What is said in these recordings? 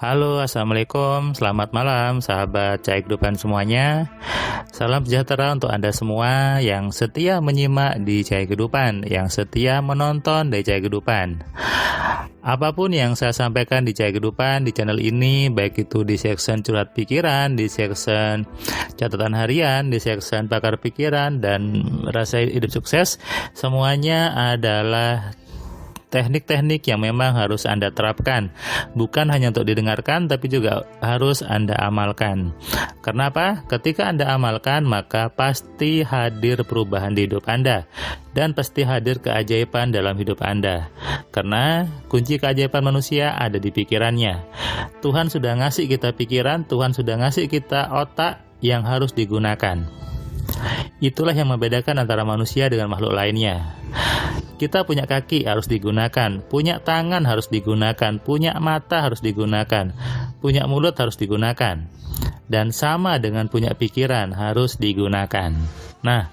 Halo, Assalamualaikum, selamat malam sahabat Cahaya Kehidupan semuanya. Salam sejahtera untuk Anda semua yang setia menyimak di Cahaya Kehidupan, yang setia menonton di Cahaya Kehidupan. Apapun yang saya sampaikan di Cahaya Kehidupan di channel ini, baik itu di section curhat pikiran, di section catatan harian, di section pakar pikiran, dan rasa hidup sukses, semuanya adalah teknik-teknik yang memang harus Anda terapkan, bukan hanya untuk didengarkan, tapi juga harus Anda amalkan. Karena apa? Ketika Anda amalkan, maka pasti hadir perubahan di hidup Anda, dan pasti hadir keajaiban dalam hidup Anda. Karena kunci keajaiban manusia ada di pikirannya. Tuhan sudah ngasih kita pikiran, Tuhan sudah ngasih kita otak yang harus digunakan. Itulah yang membedakan antara manusia dengan makhluk lainnya. Kita punya kaki harus digunakan, punya tangan harus digunakan, punya mata harus digunakan, punya mulut harus digunakan. Dan sama dengan punya pikiran harus digunakan. Nah,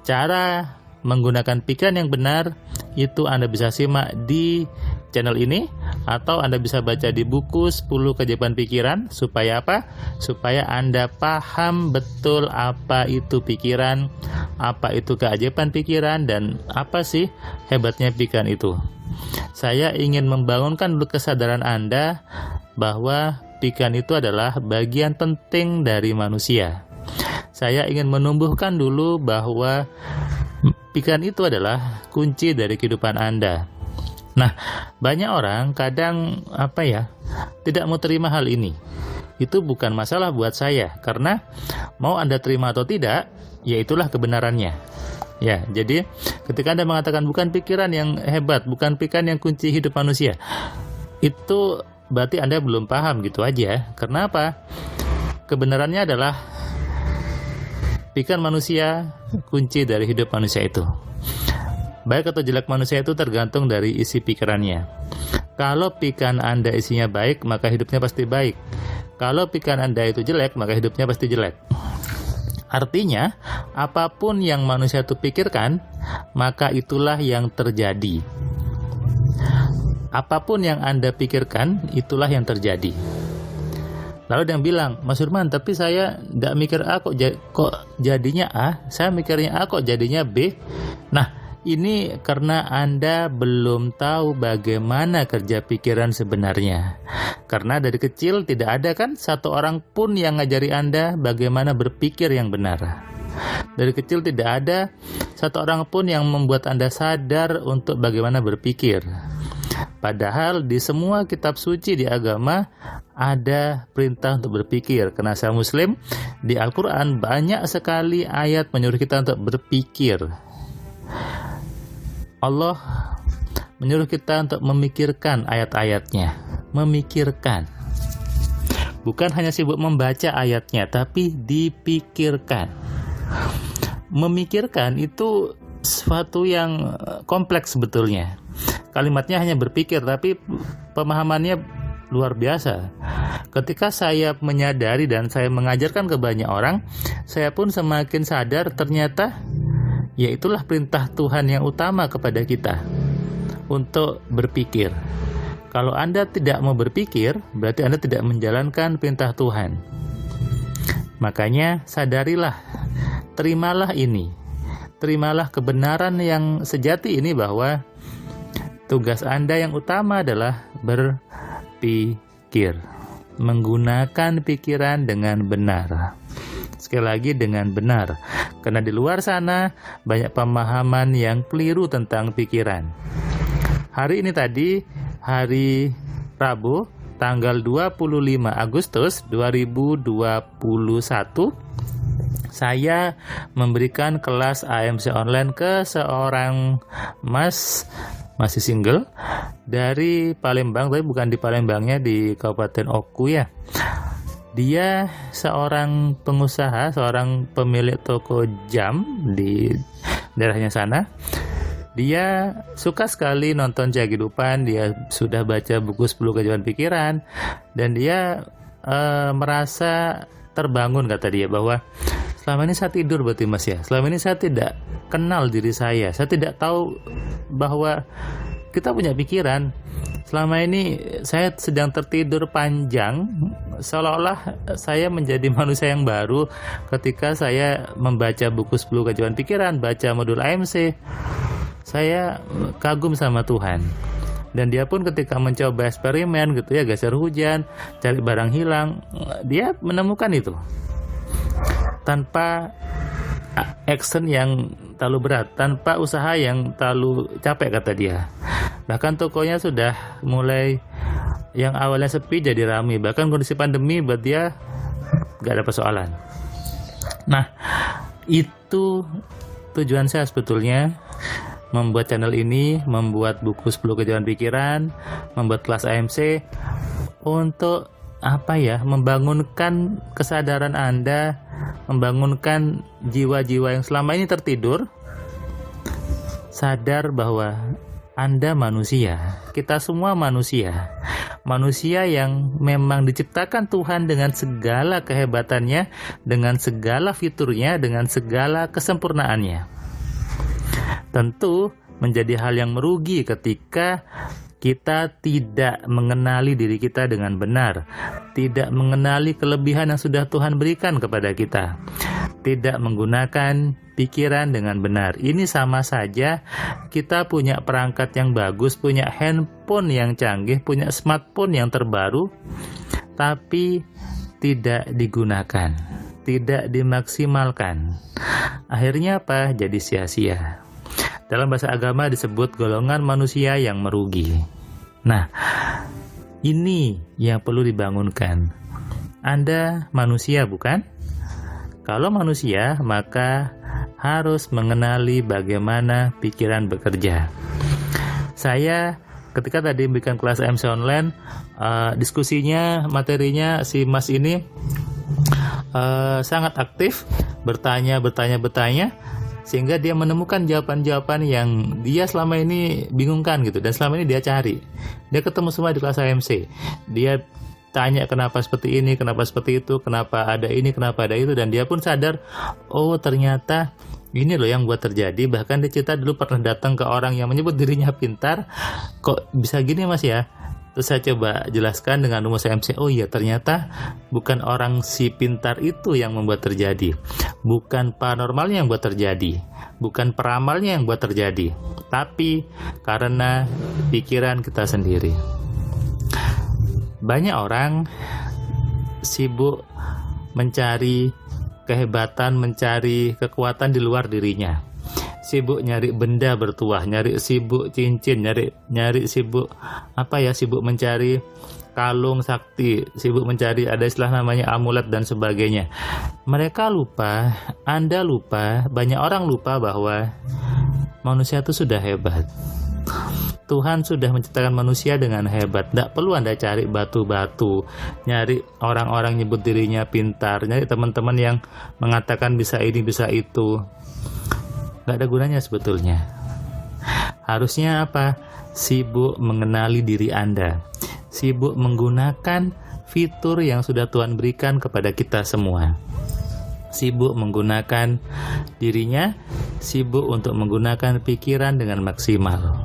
cara menggunakan pikiran yang benar itu Anda bisa simak di channel ini, atau Anda bisa baca di buku 10 keajaiban pikiran. Supaya apa? Supaya Anda paham betul apa itu pikiran, apa itu keajaiban pikiran, dan apa sih hebatnya pikiran itu. Saya ingin membangunkan dulu kesadaran Anda bahwa pikiran itu adalah bagian penting dari manusia. Saya ingin menumbuhkan dulu bahwa pikiran itu adalah kunci dari kehidupan Anda. Nah, banyak orang kadang tidak mau terima hal ini. Itu bukan masalah buat saya, karena mau Anda terima atau tidak, ya itulah kebenarannya. Ya, jadi ketika Anda mengatakan bukan pikiran yang hebat, bukan pikiran yang kunci hidup manusia, itu berarti Anda belum paham gitu aja. Karena apa? Kebenarannya adalah pikiran manusia kunci dari hidup manusia itu. Baik atau jelek manusia itu tergantung dari isi pikirannya. Kalau pikiran Anda isinya baik, maka hidupnya pasti baik. Kalau pikiran Anda itu jelek, maka hidupnya pasti jelek. Artinya, apapun yang manusia itu pikirkan, maka itulah yang terjadi. Apapun yang Anda pikirkan, itulah yang terjadi. Lalu dia bilang, Mas Firman, tapi saya nggak mikir A kok jadinya A, saya mikirnya A kok jadinya B. Nah, ini karena Anda belum tahu bagaimana kerja pikiran sebenarnya. Karena dari kecil tidak ada kan satu orang pun yang ngajari Anda bagaimana berpikir yang benar. Dari kecil tidak ada satu orang pun yang membuat Anda sadar untuk bagaimana berpikir. Padahal di semua kitab suci di agama ada perintah untuk berpikir. Karena saya Muslim, di Al-Quran banyak sekali ayat menyuruh kita untuk berpikir. Allah menyuruh kita untuk memikirkan ayat-ayatnya. Memikirkan. Bukan hanya sibuk membaca ayatnya, tapi dipikirkan. Memikirkan itu sesuatu yang kompleks sebetulnya. Kalimatnya hanya berpikir, tapi pemahamannya luar biasa. Ketika saya menyadari dan saya mengajarkan ke banyak orang, saya pun semakin sadar ternyata ya itulah perintah Tuhan yang utama kepada kita untuk berpikir. Kalau Anda tidak mau berpikir, berarti Anda tidak menjalankan perintah Tuhan. Makanya sadarilah, terimalah ini. Terimalah kebenaran yang sejati ini bahwa tugas Anda yang utama adalah berpikir. Menggunakan pikiran dengan benar. Sekali lagi dengan benar. Karena di luar sana banyak pemahaman yang keliru tentang pikiran. Hari ini tadi, hari Rabu, tanggal 25 Agustus 2021, saya memberikan kelas AMC online ke seorang mas, masih single, dari Palembang, tapi bukan di Palembangnya, di Kabupaten Oku ya. Dia seorang pengusaha, seorang pemilik toko jam di daerahnya sana. Dia suka sekali nonton Cahaya Kehidupan, dia sudah baca buku 10 keajaiban pikiran, dan dia merasa terbangun, kata dia, bahwa selama ini saya tidur berarti Mas ya. Selama ini saya tidak kenal diri saya tidak tahu bahwa kita punya pikiran. selama ini saya sedang tertidur panjang, seolah-olah saya menjadi manusia yang baru ketika saya membaca buku 10 keajaiban pikiran, baca modul AMC. Saya kagum sama Tuhan. Dan dia pun ketika mencoba eksperimen gitu ya, geser hujan, cari barang hilang, dia menemukan itu. Tanpa action yang terlalu berat, tanpa usaha yang terlalu capek kata dia. Bahkan tokonya sudah mulai yang awalnya sepi jadi ramai. Bahkan kondisi pandemi buat dia gak ada persoalan. Nah, itu tujuan saya sebetulnya membuat channel ini, membuat buku 10 keajaiban pikiran, membuat kelas AMC untuk membangunkan kesadaran Anda, membangunkan jiwa-jiwa yang selama ini tertidur, sadar bahwa Anda manusia, kita semua manusia yang memang diciptakan Tuhan dengan segala kehebatannya, dengan segala fiturnya, dengan segala kesempurnaannya. Tentu menjadi hal yang merugi ketika kita tidak mengenali diri kita dengan benar, tidak mengenali kelebihan yang sudah Tuhan berikan kepada kita, tidak menggunakan pikiran dengan benar. Ini sama saja kita punya perangkat yang bagus, punya handphone yang canggih, punya smartphone yang terbaru, tapi tidak digunakan, tidak dimaksimalkan. Akhirnya apa? Jadi sia-sia. Dalam bahasa agama disebut golongan manusia yang merugi. Nah, ini yang perlu dibangunkan. Anda manusia bukan? Kalau manusia, maka harus mengenali bagaimana pikiran bekerja. Saya ketika tadi memberikan kelas AMC online, diskusinya, materinya si Mas ini sangat aktif, bertanya, sehingga dia menemukan jawaban-jawaban yang dia selama ini bingungkan gitu, dan selama ini dia cari. Dia ketemu semua di kelas AMC. Dia tanya kenapa seperti ini, kenapa seperti itu, kenapa ada ini, kenapa ada itu, dan dia pun sadar, oh ternyata ini loh yang buat terjadi. Bahkan dia cerita dulu pernah datang ke orang yang menyebut dirinya pintar, kok bisa gini Mas ya? Terus saya coba jelaskan dengan rumus AMC. Oh iya, ternyata bukan orang si pintar itu yang membuat terjadi, bukan paranormalnya yang buat terjadi, bukan peramalnya yang buat terjadi, tapi karena pikiran kita sendiri. Banyak orang sibuk mencari kehebatan, mencari kekuatan di luar dirinya. Sibuk nyari benda bertuah, sibuk cincin, sibuk mencari kalung sakti, sibuk mencari, ada istilah namanya amulet dan sebagainya. Mereka lupa, Anda lupa, banyak orang lupa bahwa manusia itu sudah hebat. Tuhan sudah menciptakan manusia dengan hebat. Tidak perlu Anda cari batu-batu, nyari orang-orang nyebut dirinya pintar, nyari teman-teman yang mengatakan bisa ini, bisa itu. Gak ada gunanya sebetulnya. Harusnya apa? Sibuk mengenali diri Anda, sibuk menggunakan fitur yang sudah Tuhan berikan kepada kita semua, sibuk menggunakan dirinya, sibuk untuk menggunakan pikiran dengan maksimal.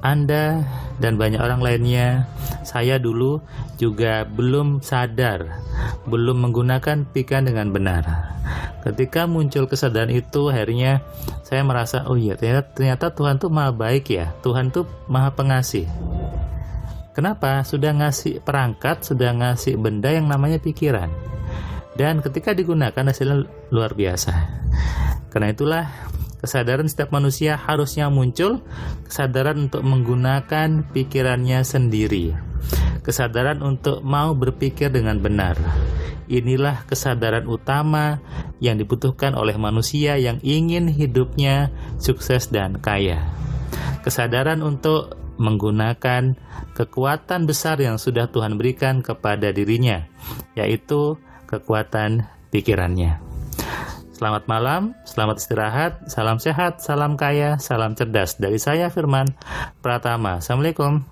Anda dan banyak orang lainnya, saya dulu juga belum sadar, belum menggunakan pikiran dengan benar. Ketika muncul kesadaran itu, akhirnya saya merasa, oh iya, ternyata Tuhan tuh maha baik ya, Tuhan tuh maha pengasih. Kenapa? Sudah ngasih perangkat, sudah ngasih benda yang namanya pikiran. Dan ketika digunakan hasilnya luar biasa. Karena itulah kesadaran setiap manusia harusnya muncul, kesadaran untuk menggunakan pikirannya sendiri, kesadaran untuk mau berpikir dengan benar. Inilah kesadaran utama yang dibutuhkan oleh manusia yang ingin hidupnya sukses dan kaya. Kesadaran untuk menggunakan kekuatan besar yang sudah Tuhan berikan kepada dirinya, yaitu kekuatan pikirannya. Selamat malam, selamat istirahat, salam sehat, salam kaya, salam cerdas. Dari saya Firman Pratama. Assalamualaikum.